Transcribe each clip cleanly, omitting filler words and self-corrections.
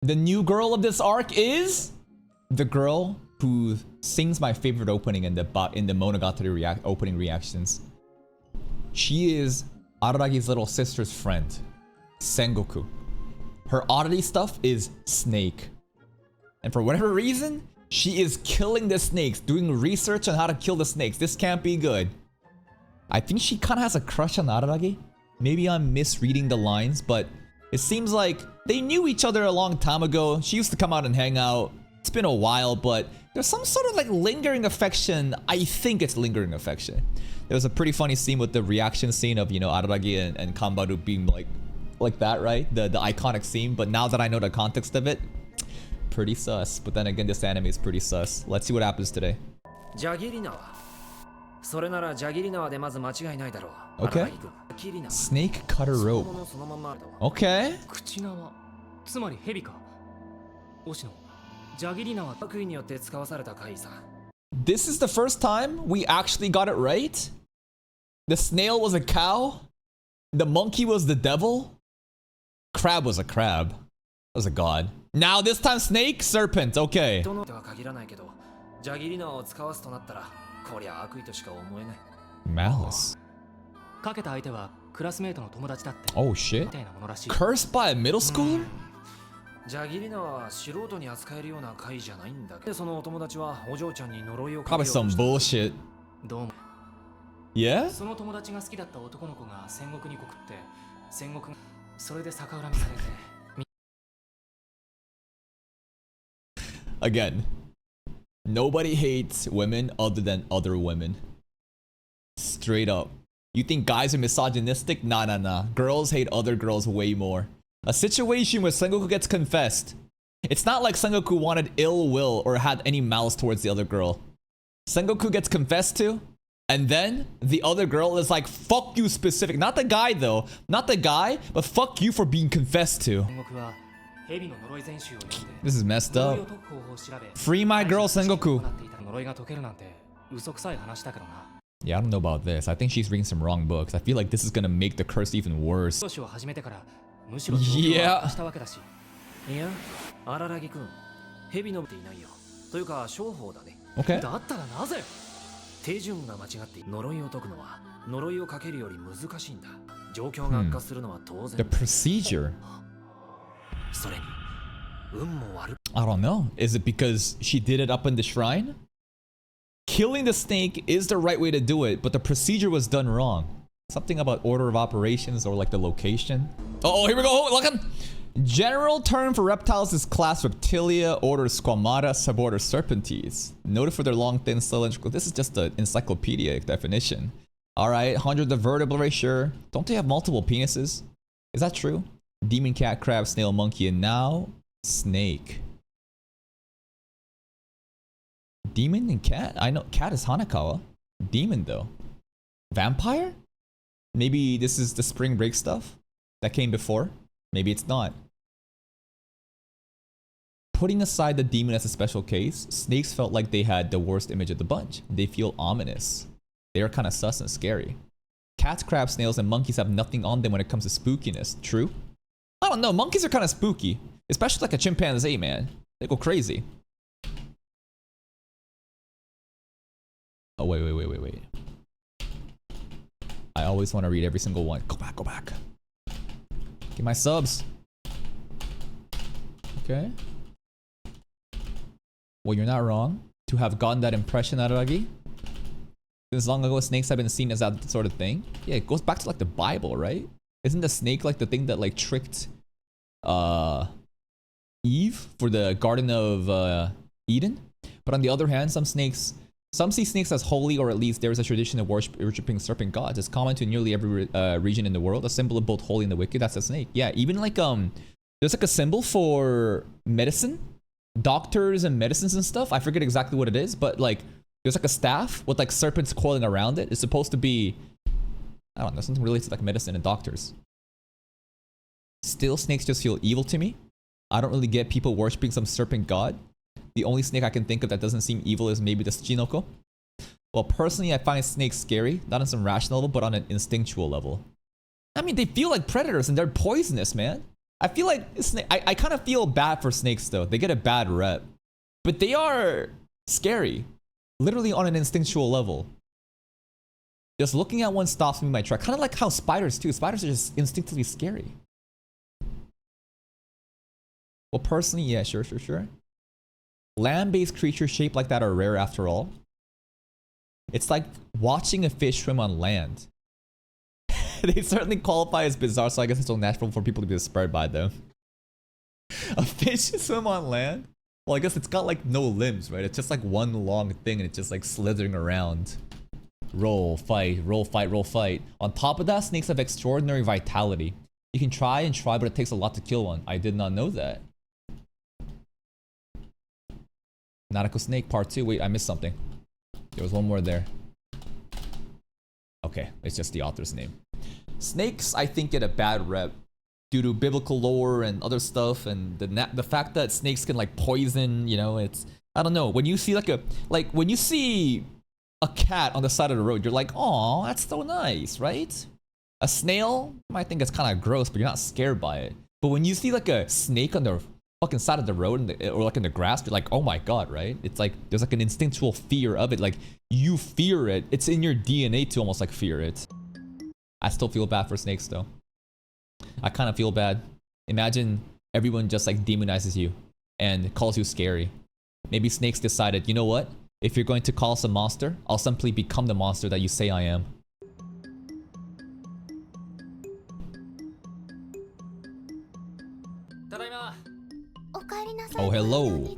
The new girl of this arc is the girl who sings my favorite opening in the Monogatari opening reactions. She is Araragi's little sister's friend, Sengoku. Her oddity stuff is snake. And for whatever reason, she is killing the snakes, doing research on how to kill the snakes. This can't be good. I think she kind of has a crush on Araragi. Maybe I'm misreading the lines, but it seems like they knew each other a long time ago. She used to come out and hang out. It's been a while, but there's some sort of like lingering affection. I think it's lingering affection. There was a pretty funny scene with the reaction scene of, you know, Araragi and Kanbaru being like that, right? The iconic scene. But now that I know the context of it, pretty sus. But then again, this anime is pretty sus. Let's see what happens today. Okay. Snake cutter rope. Okay. This is the first time we actually got it right. The snail was a cow. The monkey was the devil. Crab was a crab. That was a god. Now this time snake, serpent. Okay. Malice. Oh shit. Cursed by a middle schooler? Probably some bullshit. Yeah? Again, nobody hates women other than other women. Straight up. You think guys are misogynistic? Nah. Girls hate other girls way more. A situation where Sengoku gets confessed. It's not like Sengoku wanted ill will or had any malice towards the other girl. Sengoku gets confessed to, and then the other girl is like, fuck you specific. Not the guy though. Not the guy, but fuck you for being confessed to. This is messed up. Free my girl, Sengoku. Yeah, I don't know about this. I think she's reading some wrong books. I feel like this is gonna make the curse even worse. Yeah. Okay. The procedure. I don't know. Is it because she did it up in the shrine? Killing the snake is the right way to do it, but the procedure was done wrong. Something about order of operations or like the location. Oh, here we go. Oh, look at him. General term for reptiles is class Reptilia, order Squamata, suborder Serpentes. Noted for their long, thin, cylindrical. This is just an encyclopedic definition. Alright, 100 the vertebrae, sure. Don't they have multiple penises? Is that true? Demon, cat, crab, snail, monkey, and now snake. Demon and cat? I know cat is Hanakawa. Demon though. Vampire? Maybe this is the spring break stuff that came before. Maybe it's not. Putting aside the demon as a special case, snakes felt like they had the worst image of the bunch. They feel ominous. They are kind of sus and scary. Cats, crabs, snails, and monkeys have nothing on them when it comes to spookiness. True? I don't know. Monkeys are kind of spooky. Especially like a chimpanzee, man. They go crazy. Oh, wait. I always want to read every single one. Go back. Get my subs. Okay. Well, you're not wrong to have gotten that impression, Araragi. Since long ago, snakes have been seen as that sort of thing. Yeah, it goes back to like the Bible, right? Isn't the snake like the thing that like tricked Eve for the Garden of Eden? But on the other hand, some see snakes as holy, or at least there is a tradition of worshipping serpent gods. It's common to nearly every region in the world. A symbol of both holy and the wicked. That's a snake. Yeah, even like there's like a symbol for medicine, doctors and medicines and stuff. I forget exactly what it is, but like there's like a staff with like serpents coiling around it. It's supposed to be, I don't know, something related to like medicine and doctors. Still, snakes just feel evil to me. I don't really get people worshipping some serpent god. The only snake I can think of that doesn't seem evil is maybe the Tsuchinoko. Well, personally, I find snakes scary, not on some rational level, but on an instinctual level. I mean, they feel like predators and they're poisonous, man. I feel like I kind of feel bad for snakes though. They get a bad rep. But they are scary. Literally on an instinctual level. Just looking at one stops me in my track. Kind of like how spiders too. Spiders are just instinctively scary. Well, personally, yeah, sure. Land-based creatures shaped like that are rare after all. It's like watching a fish swim on land. They certainly qualify as bizarre, so I guess it's so natural for people to be inspired by them. A fish swim on land? Well, I guess it's got like no limbs, right? It's just like one long thing and it's just like slithering around. Roll, fight, roll, fight, roll, fight. On top of that, snakes have extraordinary vitality. You can try, but it takes a lot to kill one. I did not know that. Nautical Snake Part 2. Wait, I missed something. There was one more there. Okay, it's just the author's name. Snakes, I think, get a bad rep due to biblical lore and other stuff, and the fact that snakes can like poison. You know, it's, I don't know. When you see when you see a cat on the side of the road, you're like, oh, that's so nice, right? A snail, you might think it's kind of gross, but you're not scared by it. But when you see like a snake on the fucking side of the road or like in the grass, you're like, oh my god, right? It's like there's like an instinctual fear of it. Like you fear it. It's in your DNA to almost like fear it. I still feel bad for snakes though. I kind of feel bad. Imagine everyone just like demonizes you and calls you scary. Maybe snakes decided, you know what? If you're going to call us a monster, I'll simply become the monster that you say I am. Oh, hello.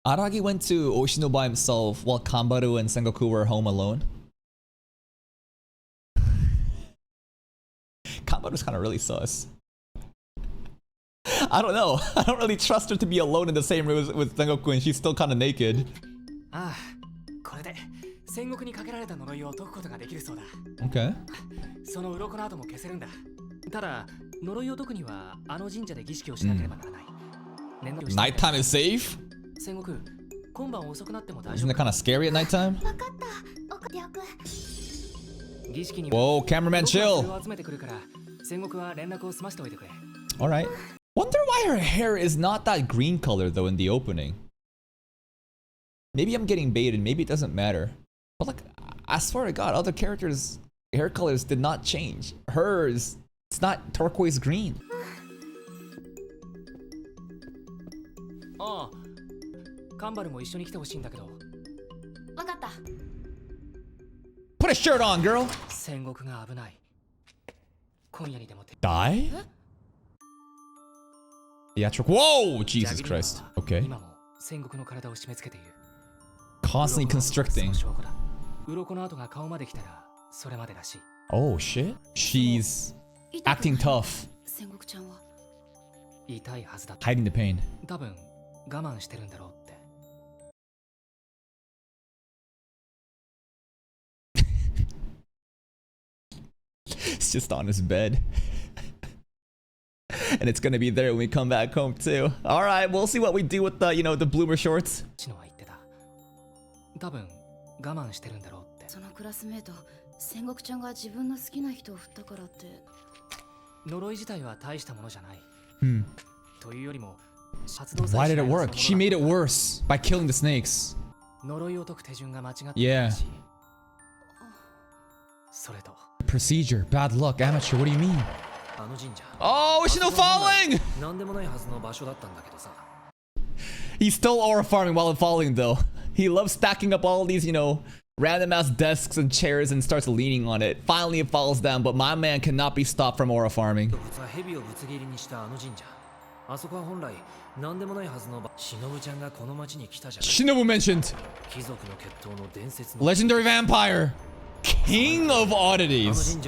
Aragi went to Oshino by himself while Kanbaru and Sengoku were home alone. Kanbaru's kind of really sus. I don't know. I don't really trust her to be alone in the same room with Sengoku, and she's still kind of naked. Okay. Nighttime is safe? Isn't it kind of scary at nighttime? Whoa, cameraman, chill. Alright. Wonder why her hair is not that green color though in the opening. Maybe I'm getting baited, maybe it doesn't matter. But like, I swear to god, other characters' hair colors did not change. Hers, it's not turquoise green. Put a shirt on, girl! Die? Theatrical. Whoa! Jesus Christ. Okay. Constantly constricting. Oh shit. She's acting tough. Hiding the pain. It's just on his bed. And it's gonna be there when we come back home too. Alright, we'll see what we do with the, you know, the bloomer shorts. Why did it work? She made it worse by killing the snakes. Yeah. Procedure, bad luck, amateur, what do you mean? Oh, Ushino falling! He's still aura farming while falling though. He loves stacking up all these, you know, random ass desks and chairs and starts leaning on it. Finally it falls down, but my man cannot be stopped from aura farming. Shinobu mentioned! Legendary vampire! King of oddities!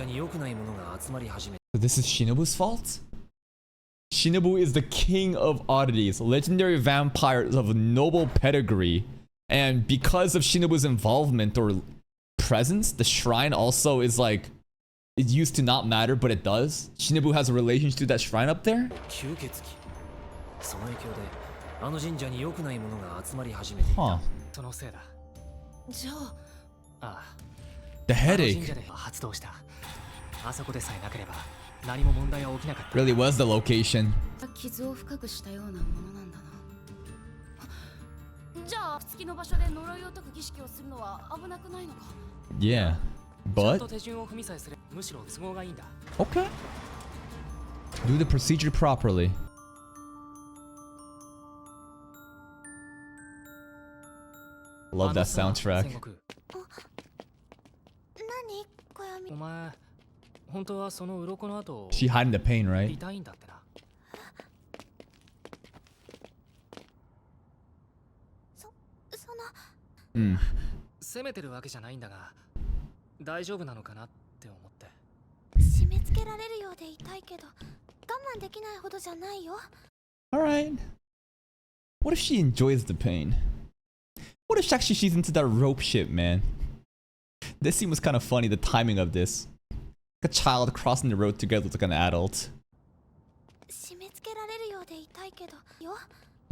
So this is Shinobu's fault? Shinobu is the king of oddities, legendary vampires of noble pedigree. And because of Shinobu's involvement or presence, the shrine also is like, it used to not matter, but it does. Shinobu has a relationship to that shrine up there? Huh. The headache. あそこでさえなければ何も問題は起きなかった。 Really was the location. 傷を深くしたようなものなんだな。じゃあ月の場所で呪いを解く儀式をするのは危なくないのか。 Yeah, ちゃん but と手順を踏みさえすればむしろ都合がいいんだ。 okay. Do the procedure properly. Love that soundtrack. 戦国、何小闇。お前本当はその鱗の後 She hiding the pain, right? 痛いんだってな。その責めてるわけじゃないんだが大丈夫なのかなって思って。締め付けられるようで痛いけど我慢できないほどじゃないよ。 Alright. What if she enjoys the pain? What if actually she's into that rope shit, man? This scene was kind of funny, the timing of this. Like a child crossing the road together with like an adult. 締め付けられるようで痛いけどよ。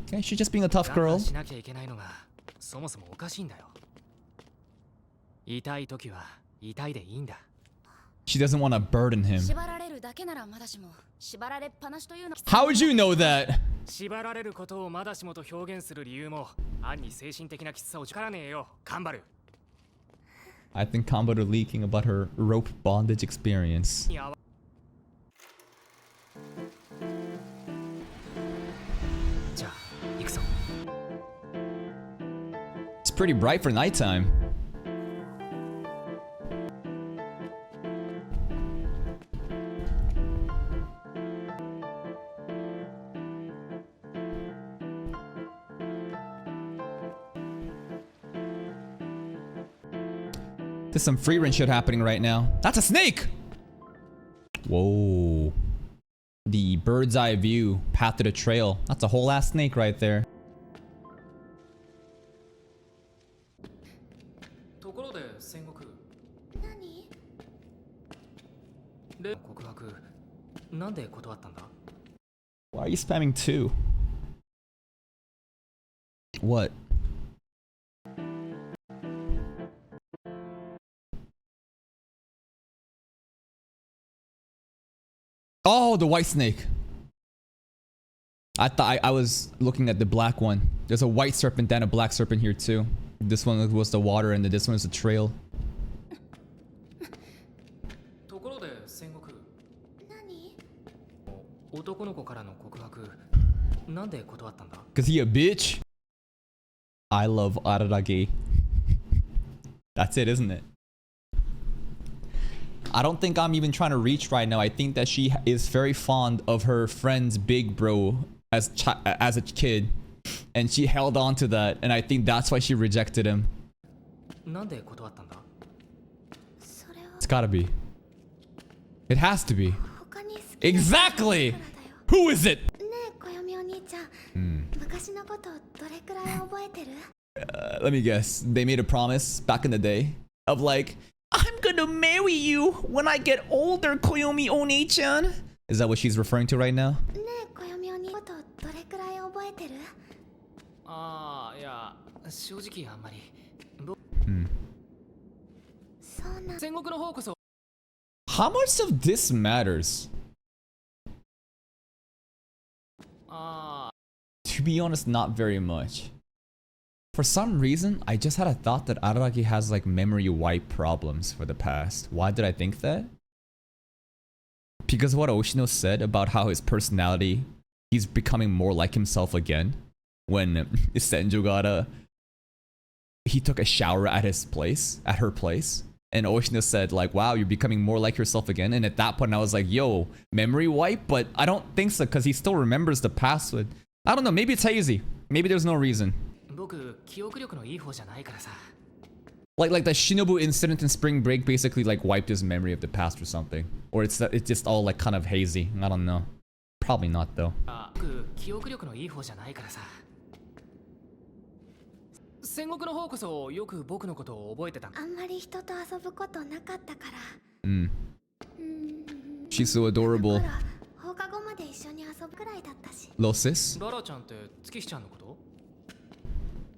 Okay, she's just being a tough 我 girl. 慢しなきゃいけないのがそもそもおかしいんだよ。痛い時は痛いでいいんだ。 She doesn't want to burden him. 縛られるだけならまだしも縛られっぱなしというの。 How would you know that? 縛られることをまだしもと表現する理由も暗に精神的なきつさを力ねえよ、カンバル。 I think Kambaru leaking about her rope bondage experience. に合わじゃあ行くぞ。 It's pretty bright for nighttime. There's some free run shit happening right now. That's a snake! Whoa. The bird's eye view, path to the trail. That's a whole ass snake right there. ところで戦国、何。例告白なんで断ったんだ。 Why are you spamming two? What? Oh, the white snake. I thought I was looking at the black one. There's a white serpent and a black serpent here too. This one was the water and this one is the trail. ところで戦国、何。男の子からの告白なんで断ったんだ。 Cause he a bitch. I love Araragi. That's it, isn't it? I don't think I'm even trying to reach right now. I think that she is very fond of her friend's big bro as a kid, and she held on to that, and I think that's why she rejected him. なんで断ったんだ。それは It's gotta be. It has to be. 他に好きな Exactly. からだよ。 Who is it? ねえ小読お兄ちゃん、昔のことどれくらい覚えてる？ Let me guess. They made a promise back in the day of like, I'm gonna marry you when I get older, Koyomi Oni-chan. Is that what she's referring to right now? ねえ小読お兄ことどれくらい覚えてる？ああ、いや正直あんまり。そうなん。戦国の方こそ。 How much of this matters? ああ、 To be honest, not very much. For some reason, I just had a thought that Araragi has like memory wipe problems for the past. Why did I think that? Because of what Oshino said about how his personality, he's becoming more like himself again. When Senju got he took a shower at his place, at her place. And Oshino said like, wow, you're becoming more like yourself again. And at that point, I was like, yo, memory wipe? But I don't think so, because he still remembers the past. I don't know, maybe it's hazy. Maybe there's no reason. 僕記憶力のいい方じゃないからさ。 Like the Shinobu incident in Spring Break basically like wiped his memory of the past or something. Or it's just all like kind of hazy. I don't know. Probably not though. あ、僕記憶力のいい方じゃないからさ。戦国の方こそよく僕のことを覚えてた。あんまり人と遊ぶことなかったから。She's so adorable. だから放課後まで一緒に遊ぶくらいだったし。 Losis? ララちゃんって月日ちゃんのこと？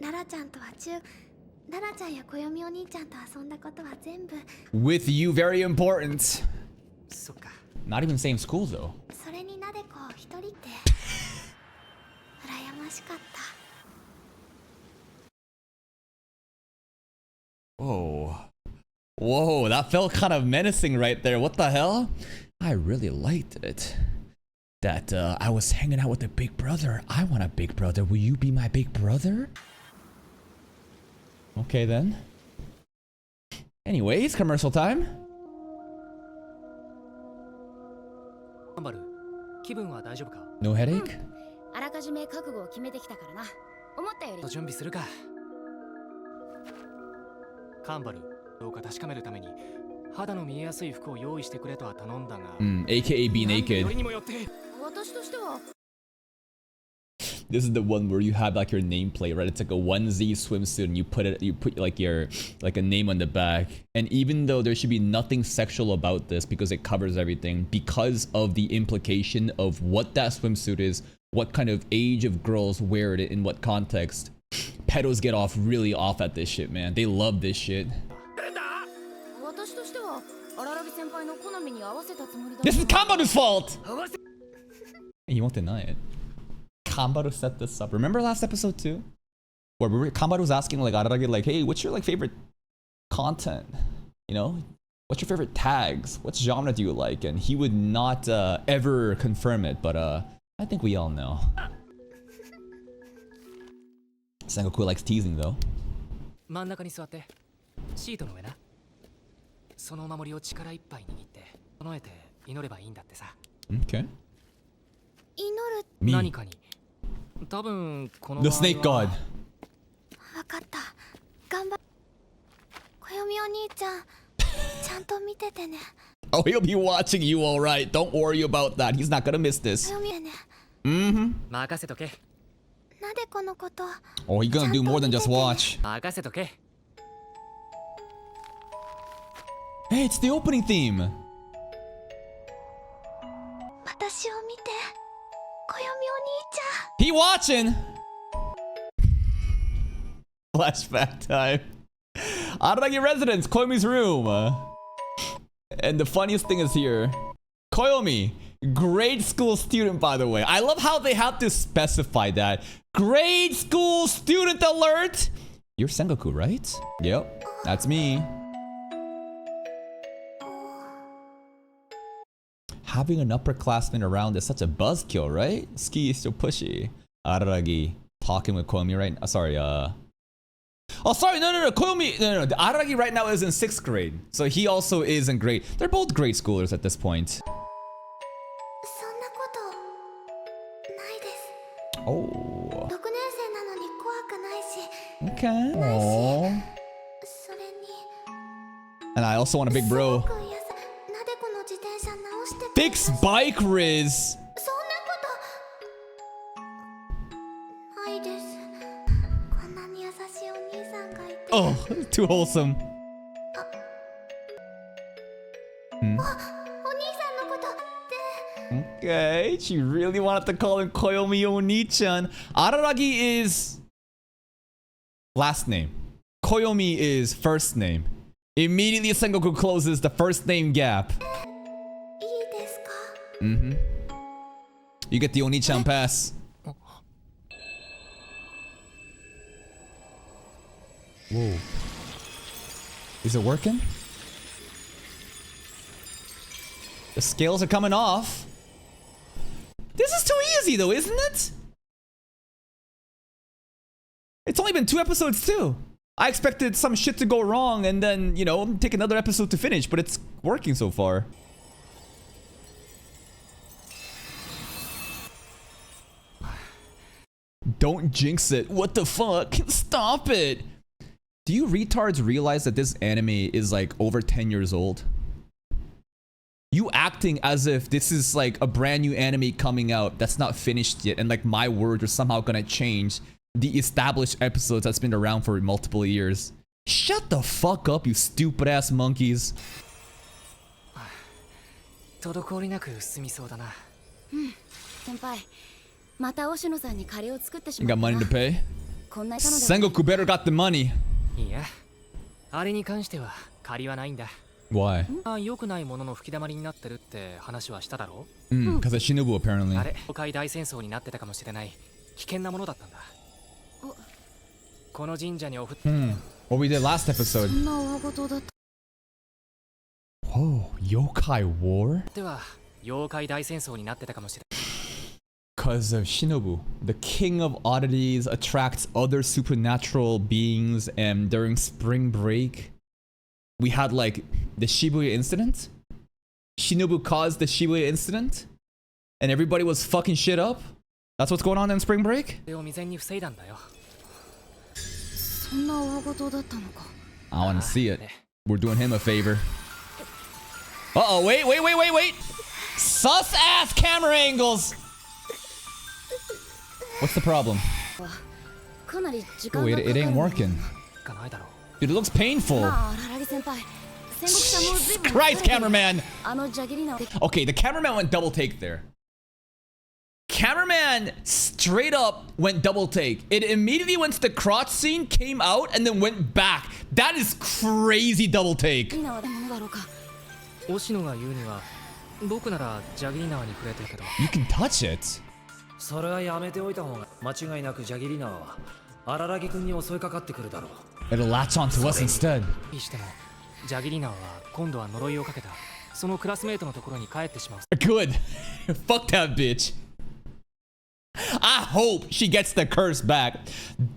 ララちゃんとはララちゃんや小読お兄ちゃんと遊んだことは全部。 With you, very important. そっか。 Not even same school though. それになでこ一人って羨ましかった。 Whoa. Whoa, that felt kind of menacing right there. What the hell? I really liked it. That I was hanging out with a big brother. I want a big brother. Will you be my big brother? Okay then. Anyways, commercial time. カンバル、気分は大丈夫か？ No headache? あらかじめ覚悟を決めてきたからな。思ったより準備するか。カンバル、どうか確かめるために肌の見えやすい服を用意してくれとは頼んだが。AKA be よ naked. りにもよって。私としては This is the one where you have like your nameplate, right? It's like a onesie swimsuit and you put like your like a name on the back. And even though there should be nothing sexual about this because it covers everything, because of the implication of what that swimsuit is, what kind of age of girls wear it in what context, pedos get really off at this shit, man. They love this shit. 私としては荒木先輩の好みに合わせたつもりだ。 This is Kambaru's fault! He won't deny it. Kambaru set this up. Remember last episode too? Where Kambaru was asking like Araragi like, hey, what's your like favorite content? You know? What's your favorite tags? What genre do you like? And he would not ever confirm it, but I think we all know. Sengoku likes teasing though. 真ん中に座って。シートの上な。そのお守りを力いっぱい握って整えて祈ればいいんだってさ。 Okay. 祈る。 Me. 何かに。多分この The snake god. わかった。頑張っ。暦お兄ちゃん、ちゃんと見ててね。 Oh, he'll be watching you all right. Don't worry about that. He's not gonna miss this. 暦ね。任せとけ。なでこのこと。 Oh, he's gonna do more than just watch. 任せとけ。 Hey, it's the opening theme. 私を見て。暦お兄ちゃん。 He watching. Flashback time. Araragi residence, Koyomi's room. And the funniest thing is here. Koyomi, grade school student, by the way. I love how they have to specify that. Grade school student alert. You're Sengoku, right? Yep, that's me. Having an upperclassman around is such a buzzkill, right? Ski is so pushy. Araragi talking with Koyomi right now. Sorry, oh, sorry, no. Koyomi, no. Araragi right now is in 6th grade. So he also is in grade. They're both grade schoolers at this point. そんなことないです。 Oh. 6年生なのに怖くないし。 Okay. Aww. それに。 And I also want a big bro. すごく嫌さ。なでこの自転車直してくれたし。 Fix bike Riz. そんなことないです。こんなに優しいお兄さんがいて。 Oh, too wholesome. お兄さんのことって。 Okay, she really wanted to call him Koyomi Oni-chan. Araragi is last name. Koyomi is first name. Immediately Sengoku closes the first name gap. いいですか。 You get the Oni-chan pass. Whoa. Is it working? The scales are coming off. This is too easy though, isn't it? It's only been 2 episodes too. I expected some shit to go wrong and then, you know, take another episode to finish, but it's working so far. Don't jinx it. What the fuck? Stop it. Do you retards realize that this anime is like over 10 years old? You acting as if this is like a brand new anime coming out that's not finished yet and like my words are somehow gonna change the established episodes that's been around for multiple years. Shut the fuck up, you stupid ass monkeys. 滞りなく進みそうだな。先輩、また押野さんにカレーを作ってし You ま got ったな。 money to pay? こんな頼んで Sengoku better got the money. いや、あれに関しては借りはないんだ。Why? 良くないものの吹き溜まりになってるって話はしただろ Because of Shinobu, apparently. あれ妖怪大戦争になってたかもしれない危険なものだったんだこの神社におふ What we did last episode. そんな大事だった Oh, yokai war? では妖怪大戦争になってたかもしれない Because of Shinobu. The king of oddities attracts other supernatural beings, and during spring break, we had like the Shibuya incident. Shinobu caused the Shibuya incident, and everybody was fucking shit up. That's what's going on in spring break? それを未然に防いだんだよそんな大事だったのか I want to see it. We're doing him a favor. Uh-oh, wait. Sus ass camera angles. What's the problem? かなり時間 Oh, が it かかる ain't working. かないだろ Dude, it looks painful. まあ荒木先輩戦国さんも随分 Christ, cameraman. あのジャギリナを Okay, the cameraman went double take there. Cameraman straight up went double take. It immediately went to the crotch scene, came out, and then went back. That is crazy double take. リナはものだろうか押野が言うには僕ならジャギリナーにくれてるけど You can touch it. それはやめておいた方が間違いなくジャギリナーは荒木君に襲いかかってくるだろう It'll latch onto us instead. にしてもジャギリナーは今度は呪いをかけたそのクラスメートのところに帰ってしまう Good. Fuck that bitch. I hope she gets the curse back.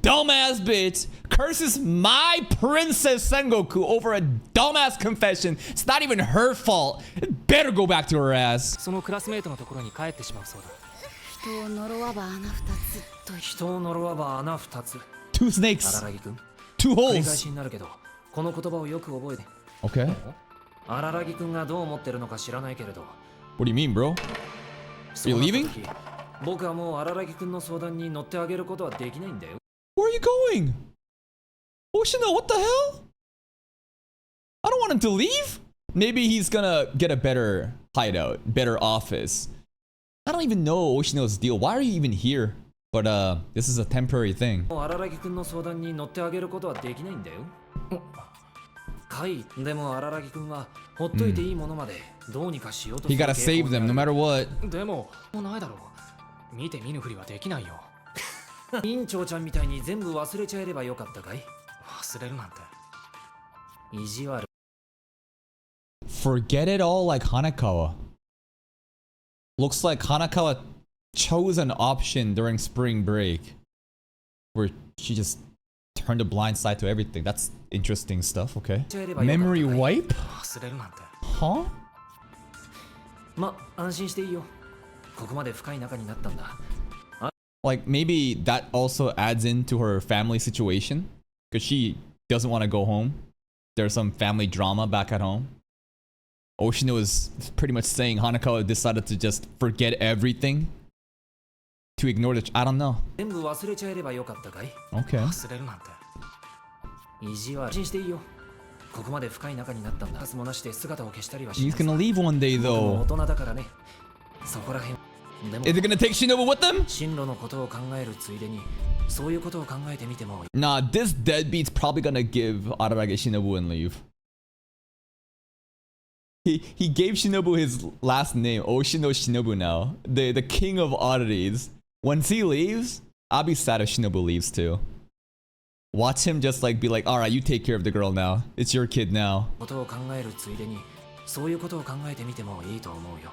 Dumbass bitch curses my princess Sengoku over a dumbass confession. It's not even her fault. It better go back to her ass. そのクラスメートのところに帰ってしまうそうだ人を呪わば穴二つと人を呪わば穴二つ Two snakes. 荒木君 Two 繰り返 holes. しになるけどこの言葉をよく覚えて Okay. 荒木君がどう思ってるのか知らないけれど What do you mean, bro? そうなった leaving? 時僕はもう荒木君の相談に乗ってあげることはできないんだよ Where are you going? Oshino, what the hell? I don't want him to leave. Maybe he's gonna get a better hideout, better office. I don't even know Oshino's deal. Why are you even here? But this is a temporary thing. もう荒木君の相談に乗ってあげることはできないんだよかいでも荒木君はほっといていいものまでどうにかしようと He gotta save them no matter what. でももうないだろう見て見ぬふりはできないよ委員長ちゃんみたいに全部忘れちゃえればよかったかい忘れるなんて意地悪 Forget it all like Hanakawa. Looks like Hanakawa chose an option during spring break where she just turned a blind side to everything. That's interesting stuff, okay? Memory wipe? 忘れるなんて Huh? ま、安心していいよここまで深い仲になったんだ Like maybe that also adds into her family situation because she doesn't want to go home. There's some family drama back at home. Oshino is pretty much saying Hanakawa decided to just forget everything to ignore the. I don't know. 全部忘れちゃえればよかったかい Okay. 忘れるなんて意地悪安心していいよここまで深い仲になったんだパスもなしで姿を消したりはし He's ない gonna leave one day 僕も though. 大人だからねそこらへんでも Is it gonna take Shinobu with them? 進路のことを考えるついでにそういうことを考えてみても Nah, this deadbeat's probably gonna give Ararage Shinobu and leave. He gave Shinobu his last name, Oshino Shinobu now. The king of oddities. Once he leaves, I'll be sad if Shinobu leaves too. Watch him just like be like, alright, you take care of the girl now. It's your kid now. ことを考えるついでにそういうことを考えてみてもいいと思うよ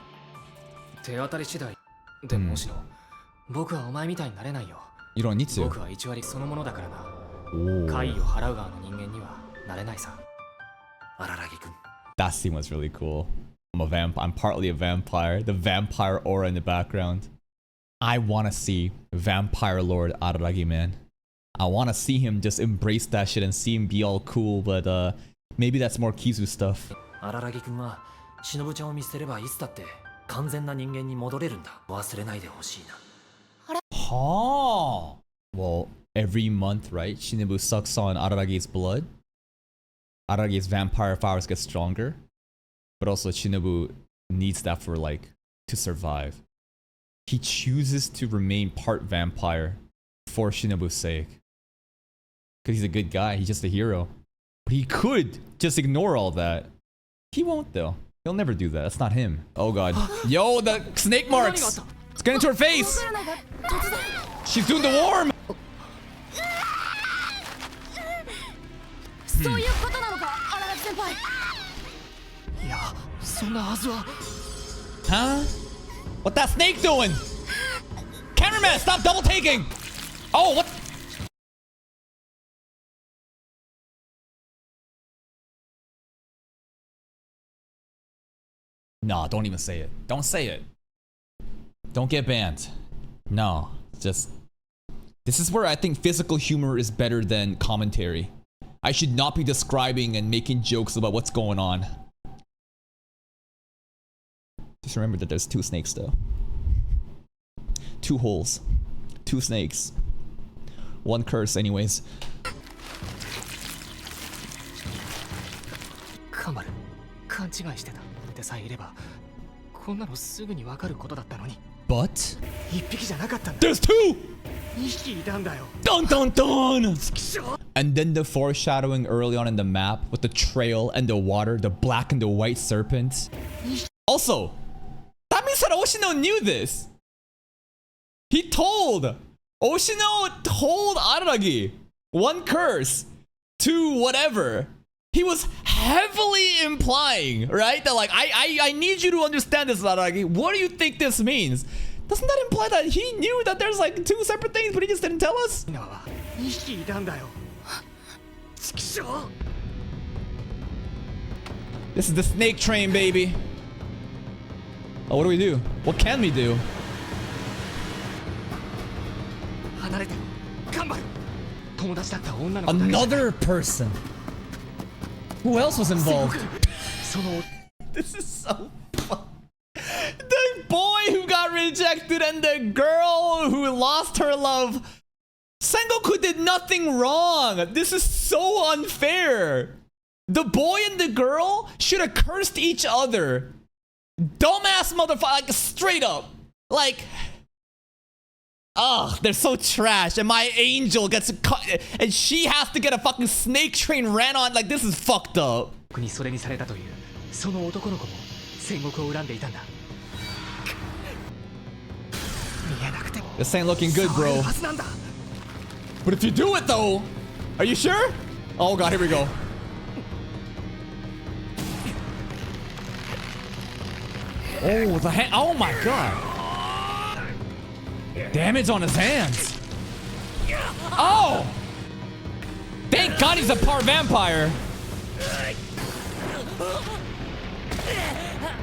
手当たり次第でも押野僕はお前みたいになれないよ You don't need to. 僕は一割そのものだからな Ooh. 怪異を払う側の人間にはなれないさ荒木君 That scene was really cool. I'm partly a vampire. The vampire aura in the background. I want to see Vampire Lord Araragi, man. I want to see him just embrace that shit and see him be all cool, but maybe that's more Kizu stuff. 荒木君は忍ちゃんを見捨てればいつだって完全な人間に戻れるんだ忘れないでほしいな Huh. Well, every month, right? Shinobu sucks on Araragi's blood. Araragi's vampire powers get stronger. But also Shinobu needs that for like to survive. He chooses to remain part vampire for Shinobu's sake. Because he's a good guy, he's just a hero. But he could just ignore all that He won't though. He'll never do that. That's not him. Oh god. Yo, the snake marks. It's getting into her face. She's doing the worm. そういうことなのか荒垣先輩。いやそんなはずは。 Huh? What that snake doing? Cameraman, stop double taking. Oh, what? No, don't even say it. Don't say it. Don't get banned. No, just... This is where I think physical humor is better than commentary. I should not be describing and making jokes about what's going on. Just remember that there's 2 snakes though. 2 holes. 2 snakes. 1 curse anyways. カマル勘違いしてたってさえいればこんなのすぐにわかることだったのに But 1匹じゃなかったんだ there's 2! 2匹いたんだよ Dun dun dun! And then the foreshadowing early on in the map with the trail and the water, the black and the white serpent. Also, that means that Oshino knew this. He told Oshino told Araragi 1 curse, 2 whatever. He was heavily implying, right? That like I need you to understand this, Araragi. What do you think this means? Doesn't that imply that he knew that there's like 2 separate things, but he just didn't tell us? 今は2匹いたんだよチキショー This is the snake train, baby. Oh, what do we do? What can we do? 離れて頑張る友達だった女の子だけ Another person. Who else was involved? その This is so fun. The boy who got rejected and the girl who lost her love. Sengoku did nothing wrong. This is so unfair. The boy and the girl should have cursed each other. Dumbass motherfucker, like straight up. Like, ugh, they're so trash. And my angel gets cut, and she has to get a fucking snake train ran on. Like, this is fucked up. 僕にそれにされたというその男の子も戦国を恨んでいたんだ見えなくても This ain't looking good, 触れ bro. るはずなんだ But if you do it though, are you sure? Oh god, here we go. Oh, the hand. Oh my god. Damage on his hands. Oh! Thank god he's a part vampire.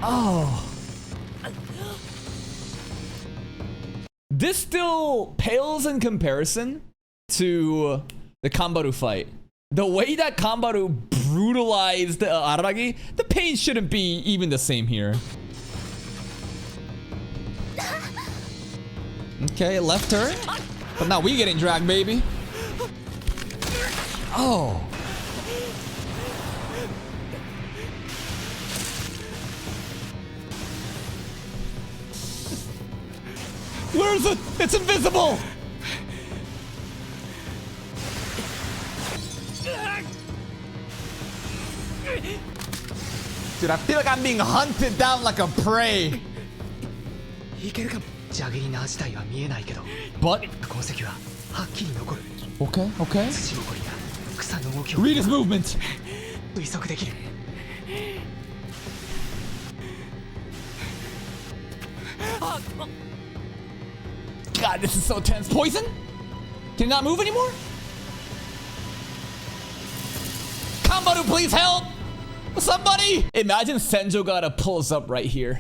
Oh. This still pales in comparison to the Kambaru fight. The way that Kambaru brutalized Araragi, the pain shouldn't be even the same here. Okay, left turn. But now we getting dragged, baby. Oh. Where is it? It's invisible! Dude, I feel like I'm being hunted down like a prey. いけるかもジャゲリナ自体は見えないけど But 痕跡ははっきり残る okay, okay. 土ぼこりや草の動きを Read his movement. 推測できる God, this is so tense. Poison? Can it not move anymore? Kambaru, please help! Somebody! Imagine Senjo gotta pulls up right here.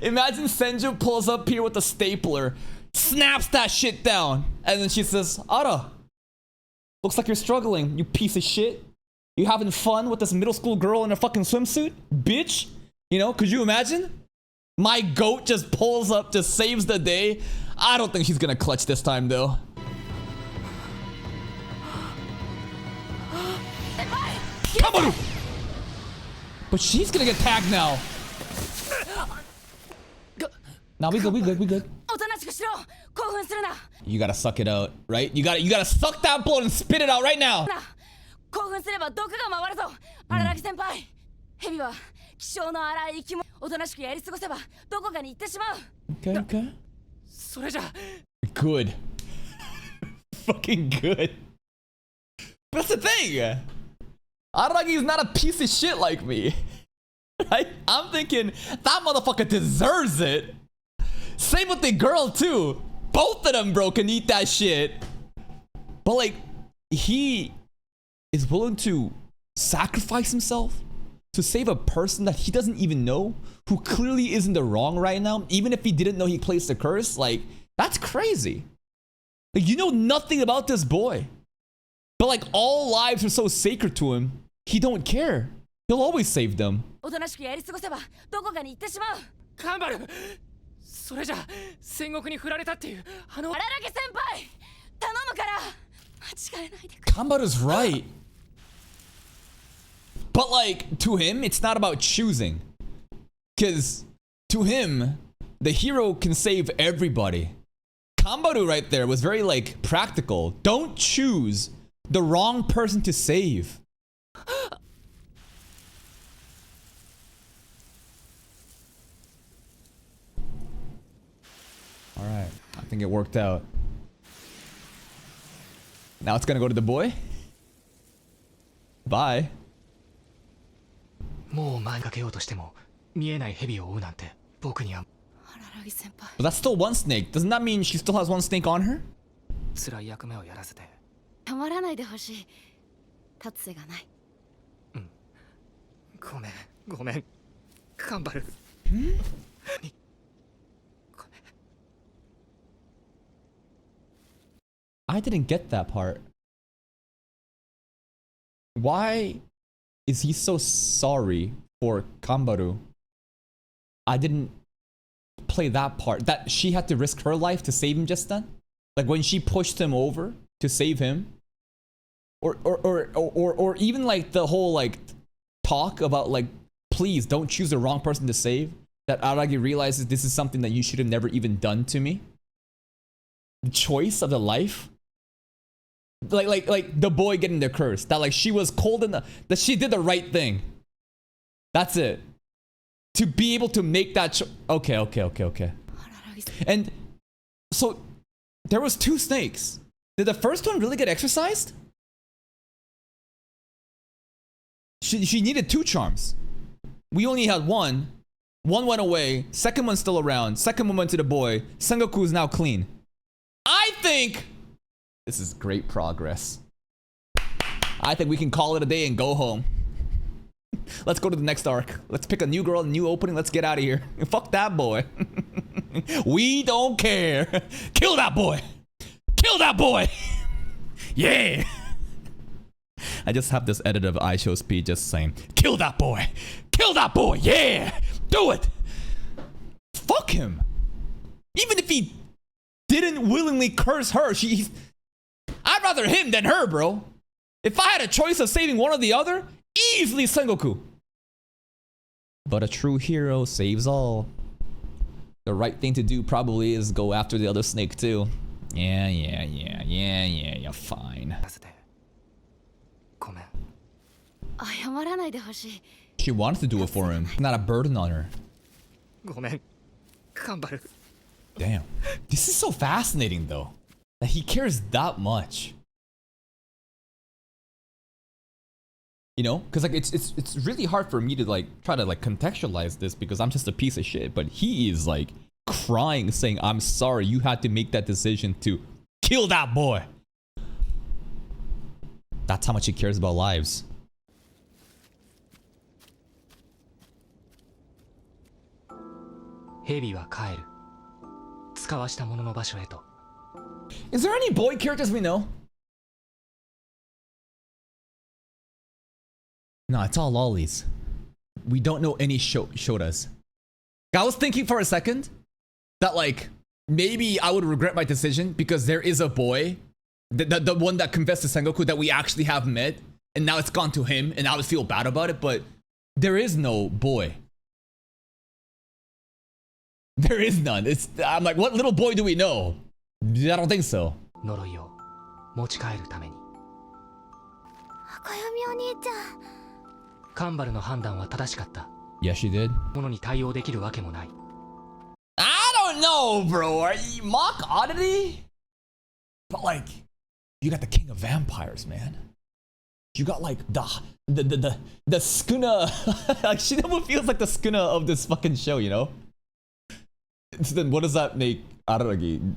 Imagine Senjo pulls up here with a stapler, snaps that shit down, and then she says, Ara, looks like you're struggling, you piece of shit. You having fun with this middle school girl in a fucking swimsuit? Bitch? You know, could you imagine? My goat just pulls up, just saves the day. I don't think she's gonna clutch this time though. Come on! But she's gonna get tagged now. Nah, we good, we good, we good. おとなしくしろ興奮するな You gotta suck it out, right? You gotta suck that blood and spit it out right now. 興奮すれば毒が回るぞ荒垣先輩蛇は気性の荒い生き物。おとなしくやり過ごせばどこかに行ってしまう。 Okay, okay. それじゃ Good. Fucking good. But that's the thing. Araragi is not a piece of shit like me. Right? I'm thinking that motherfucker deserves it. Same with the girl too. Both of them, bro, can eat that shit. But like, he is willing to sacrifice himself to save a person that he doesn't even know, who clearly is in the wrong right now, even if he didn't know he placed the curse. Like, that's crazy. Like, you know nothing about this boy, but like all lives are so sacred to him, he don't care. He'll always save them. おとなしくやり過ごせばどこかに行ってしまう。カンバル。それじゃ戦国に振られたっていう荒木先輩、頼むから間違えないでくれ。 Kambaru's right. But like, to him, it's not about choosing. Because to him, the hero can save everybody. Kambaru right there was very like practical. Don't choose the wrong person to save. All right, I think it worked out. Now it's gonna go to the boy. Bye. もう前にかけようとしても見えない蛇を追うなんて僕には。荒木先輩、 But that's still one snake. Doesn't that mean she still has one snake on her? 辛い役目をやらせて。たまらないでほしい。立つ瀬がない。ごめんごめんカンバル。I didn't get that part. Why is he so sorry for Kambaru? I didn't play that part. That she had to risk her life to save him just then? Like when she pushed him over to save him? Or even like the whole like talk about like, please don't choose the wrong person to save? That Aragi realizes this is something that you should have never even done to me? The choice of the life? Like the boy getting the curse. That like she was cold enough that she did the right thing. That's it. To be able to make that okay. And so there was 2 snakes. Did the first one really get exercised? She needed 2 charms. We only had 1. 1 went away. Second one's still around. Second one went to the boy. Sengoku is now clean. I think this is great progress. I think we can call it a day and go home. Let's go to the next arc. Let's pick a new girl, a new opening. Let's get out of here. Fuck that boy. We don't care. Kill that boy. Kill that boy. Yeah. I just have this edit of iShow Speed just saying, kill that boy. Kill that boy. Yeah. Do it. Fuck him. Even if he didn't willingly curse her, I'd rather him than her, bro. If I had a choice of saving one or the other, easily Sengoku. But a true hero saves all. The right thing to do probably is go after the other snake too. Yeah, fine. ごめん。謝らないでほしい。 She wanted to do it for him, not a burden on her. ごめんカンバル。 Damn. This is so fascinating though. That he cares that much. You know, because like it's really hard for me to like try to like contextualize this because I'm just a piece of shit. But he is like crying, saying, "I'm sorry, you had to make that decision to kill that boy." That's how much he cares about lives. 蛇は帰る。使わしたものの場所へと。 Is there any boy characters we know? No, it's all lollies. We don't know any shotas. I was thinking for a second that like maybe I would regret my decision because there is a boy, the one that confessed to Sengoku that we actually have met, and now it's gone to him, and I would feel bad about it. But there is no boy. There is none. I'm like, what little boy do we know? I don't think so. 呪いを持ち帰るために。赤読みお兄ちゃんカンバルの判断は正しかった。 Yes, she did. ものに対応できるわけもない。 I don't know, bro. Are you mock oddity? But like, you got the king of vampires, man. You got like the skuna. Like Shinobu feels like the skuna of this fucking show, you know? So then what does that make Araragi?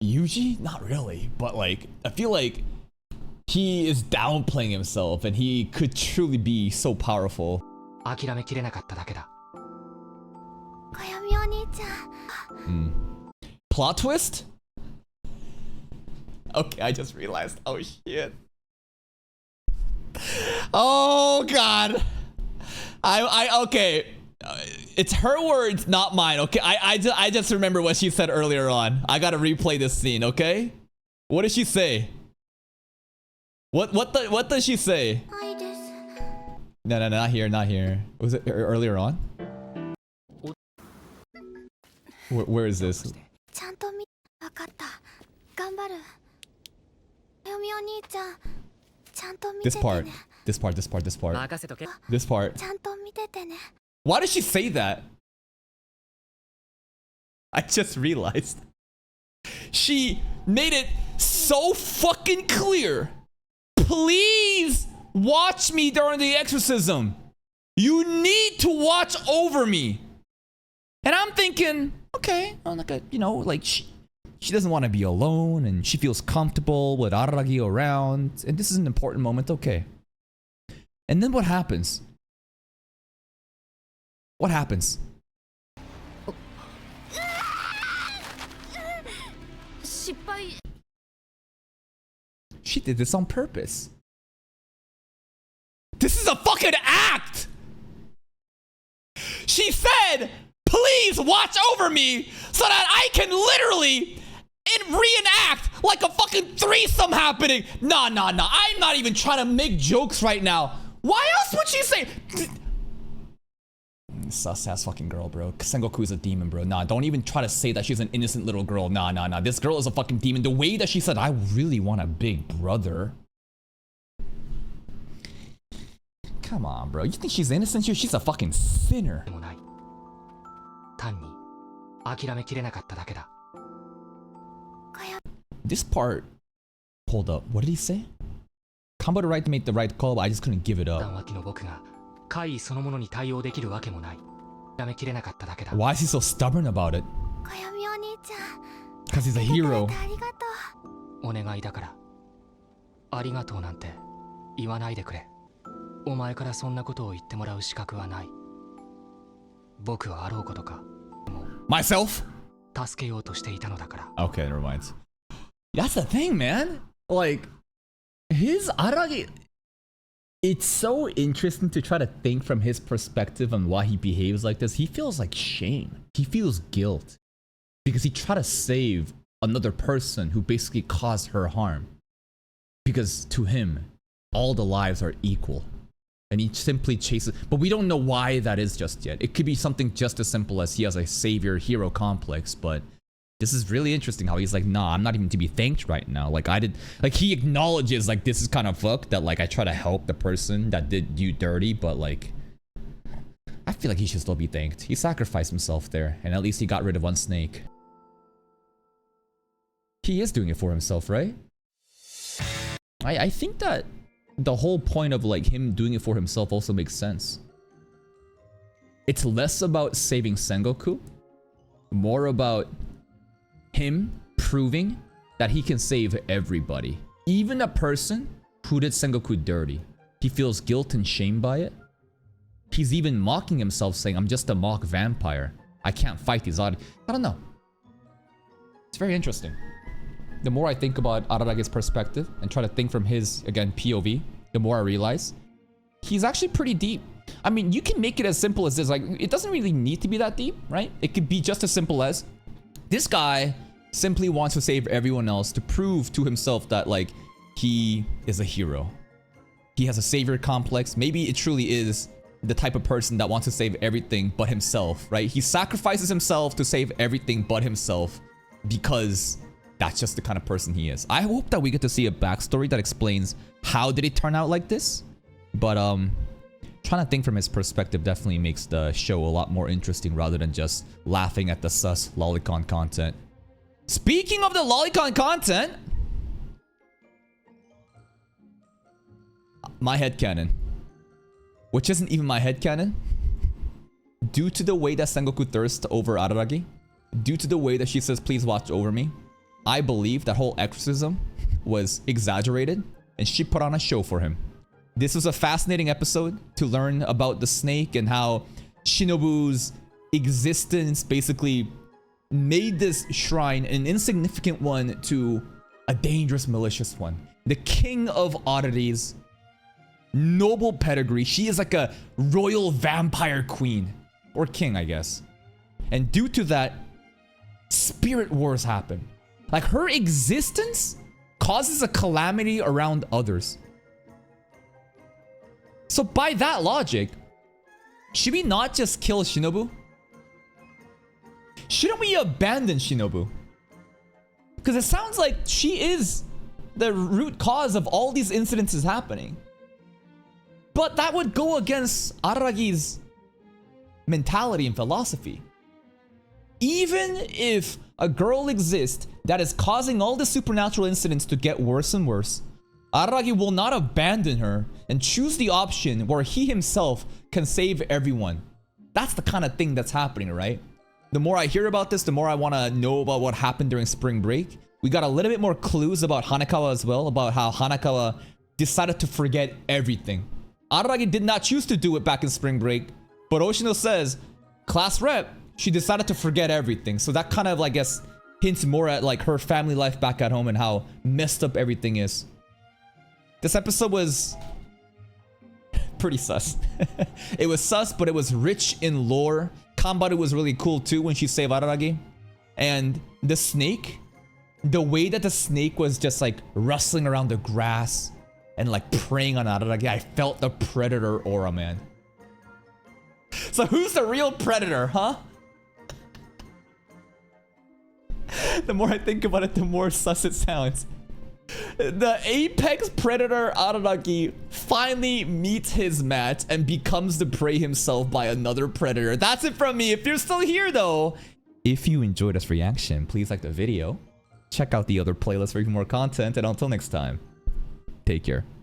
Yuji? Not really, but like I feel like he is downplaying himself and he could truly be so powerful. 諦めきれなかっただけだ。小読お兄ちゃん。 Plot twist? Okay, I just realized. Oh shit. Oh god. I okay. It's her words, not mine. Okay, I just remember what she said earlier on. I gotta replay this scene. Okay, what did she say? What does she say? ないです。 No, not here, not here. Was it earlier on? Where is this? ちゃんとわかった。頑張る。小読お兄ちゃん、ちゃんと見て This て part. ね。 This part. This part. This part. 任せとけ。 This part. ちゃんと見ててね。 Why did she say that? I just realized. She made it so fucking clear. Please watch me during the exorcism. You need to watch over me. And I'm thinking, okay, like a, you know, like she doesn't want to be alone and she feels comfortable with Araragi around. And this is an important moment, okay. And then what happens? What happens? 失敗。 She did this on purpose. This is a fucking act! She said, please watch over me so that I can literally reenact like a fucking threesome happening. Nah. I'm not even trying to make jokes right now. Why else would she say... Sus ass fucking girl, bro. Sengoku is a demon, bro. Nah, don't even try to say that she's an innocent little girl. Nah. This girl is a fucking demon. The way that she said, I really want a big brother. Come on, bro. You think she's innocent? She's a fucking sinner. でもない。単に諦めきれなかっただけだ。 This part... Hold up. What did he say? Combo the right to make the right call, but I just couldn't give it 断 up. 脇の僕が怪異そのものに対応できるわけもない。諦めきれなかっただけだ。 Why is he so stubborn about it? 小読お兄ちゃん。 Because he's a 来てくれ hero. てありがとう。お願いだから。ありがとうなんて言わないでくれ。お前からそんなことを言ってもらう資格はない。僕はあろうことか。 Myself? 助けようとしていたのだから。 Okay, never mind. That's the thing, man. Like, his Aragi... It's so interesting to try to think from his perspective on why he behaves like this. He feels like shame. He feels guilt. Because he tried to save another person who basically caused her harm. Because to him, all the lives are equal. And he simply chases... But we don't know why that is just yet. It could be something just as simple as he has a savior-hero complex, but... This is really interesting how he's like, nah, I'm not even to be thanked right now. Like, he acknowledges, like, this is kind of fucked that, like, I try to help the person that did you dirty, but, like, I feel like he should still be thanked. He sacrificed himself there, and at least he got rid of one snake. He is doing it for himself, right? I think that the whole point of, like, him doing it for himself also makes sense. It's less about saving Sengoku, more about him proving that he can save everybody. Even a person who did Sengoku dirty. He feels guilt and shame by it. He's even mocking himself, saying, I'm just a mock vampire. I can't fight these odds. I don't know. It's very interesting. The more I think about Araragi's perspective and try to think from his, again, POV, the more I realize he's actually pretty deep. I mean, you can make it as simple as this. Like, it doesn't really need to be that deep, right? It could be just as simple as this guy simply wants to save everyone else to prove to himself that, like, he is a hero. He has a savior complex. Maybe it truly is the type of person that wants to save everything but himself, right? He sacrifices himself to save everything but himself because that's just the kind of person he is. I hope that we get to see a backstory that explains how did it turn out like this? But trying to think from his perspective definitely makes the show a lot more interesting rather than just laughing at the sus lolicon content. Speaking of the lolicon content, my headcanon, which isn't even my headcanon, due to the way that Sengoku thirsts over Araragi, due to the way that she says, please watch over me, I believe that whole exorcism was exaggerated and she put on a show for him. This was a fascinating episode to learn about the snake and how Shinobu's existence basically made this shrine an insignificant one to a dangerous, malicious one. The king of oddities, noble pedigree. She is like a royal vampire queen. Or king, I guess. And due to that, spirit wars happen. Like, her existence causes a calamity around others. So by that logic, should we not just kill Shinobu? Shouldn't we abandon Shinobu? Because it sounds like she is the root cause of all these incidences happening. But that would go against Araragi's mentality and philosophy. Even if a girl exists that is causing all the supernatural incidents to get worse and worse, Araragi will not abandon her and choose the option where he himself can save everyone. That's the kind of thing that's happening, right? The more I hear about this, the more I want to know about what happened during spring break. We got a little bit more clues about Hanekawa as well, about how Hanekawa decided to forget everything. Araragi did not choose to do it back in spring break, but Oshino says, class rep, she decided to forget everything. So that kind of, I guess, hints more at like her family life back at home and how messed up everything is. This episode was pretty sus. It was sus, but it was rich in lore. Kanbaru was really cool too when she saved Araragi. And the snake, the way that the snake was just like rustling around the grass and like preying on Araragi, I felt the predator aura, man. So who's the real predator, huh? The more I think about it, the more sus it sounds. The apex predator Araragi finally meets his match and becomes the prey himself by another predator. That's it from me. If you're still here though, if you enjoyed this reaction, please like the video. Check out the other playlist for even more content, and until next time, take care.